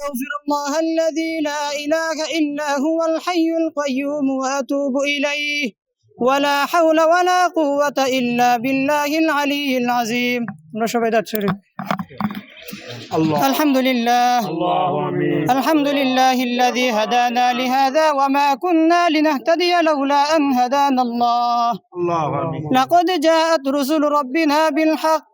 أستغفر الله الذي لا إله إلا هو الحي القيوم وأتوب إليه ولا حول ولا قوة إلا بالله العلي العظيم. الحمد لله الحمد لله الذي هدانا لهذا وما كنا لنهتدي لولا أن هدانا الله. لقد جاءت رسل ربنا بالحق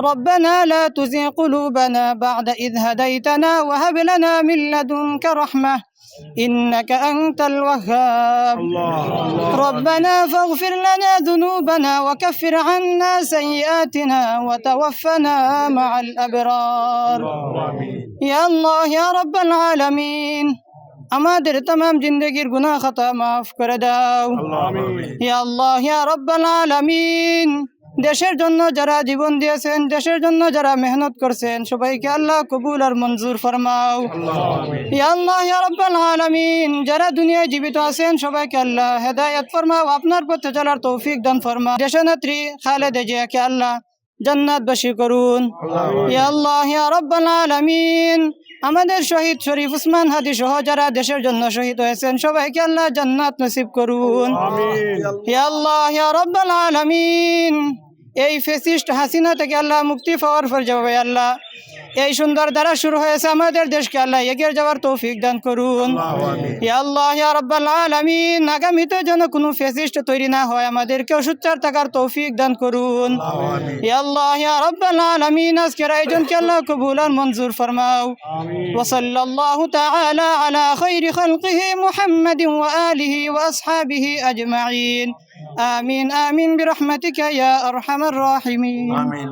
ربنا لا تزغ قلوبنا بعد إذ هديتنا وهب لنا من لدنك رحمة إنك أنت الوهاب. ربنا فاغفر لنا ذنوبنا وكفر عنا سيئاتنا وتوفنا مع الأبرار. يا الله يا رب العالمين আমাদের तमाम জিন্দেগির গুনাহ খাতা মাফ করে দাও। ইয়া আল্লাহ ইয়া রাব্বাল আলামিন দেশের জন্য যারা জীবন দিয়েছেন, দেশের জন্য যারা মেহনত করছেন, সবাইকে আল্লাহ কবুল আর মঞ্জুর ফরমাও। ইয়া আল্লাহ ইয়া রাব্বাল আলামিন যারা দুনিয়ায় জীবিত আছেন সবাইকে আল্লাহ হেদায়েত ফরমাও, আপনার পথে চলার তৌফিক দান ফরমাও। দেশনেত্রী খালেদা জিয়াকে আল্লাহ জান্নাতবাসী করুন। ইয়া আল্লাহ ইয়া রাব্বাল আলামিন আমাদের শহীদ শরীফ উসমান হাদি সহ যারা দেশের জন্য শহীদ হয়েছেন সবাইকে আল্লাহ জান্নাত নসিব করুন। ইয়া আল্লাহ ইয়া রাব্বাল আলামিন এই ফেসিস্ট হাসিনা থেকে আল্লাহ মুক্তি পাওয়ার পর যাবে আল্লাহ এই সুন্দর দ্বারা শুরু হয়েছে আমাদের দেশকে আল্লাহ এগিয়ে যাওয়ার তৌফিক দান করুন। ইয়া আল্লাহ ইয়া রাব্বাল আলামিন আগামীতে যেন কোনো ফেসিস্ট তৈরি না হয়, আমাদেরকেও সুচ্চার থাকার তৌফিক দান করুন। ইয়া আল্লাহ ইয়া রাব্বাল আলামিন আজকের আয়োজনকে আল্লাহ কবুল আর মঞ্জুর ফরমাও। ওয়া সাল্লাল্লাহু তাআলা আলা খায়রি খালকিহি মুহাম্মাদিন ওয়া আলিহি ওয়া আসহাবিহি আজমাইন। আমিন আমিন বিরহমাতিকা ইয়া আরহামার রাহিমিন। আমিন।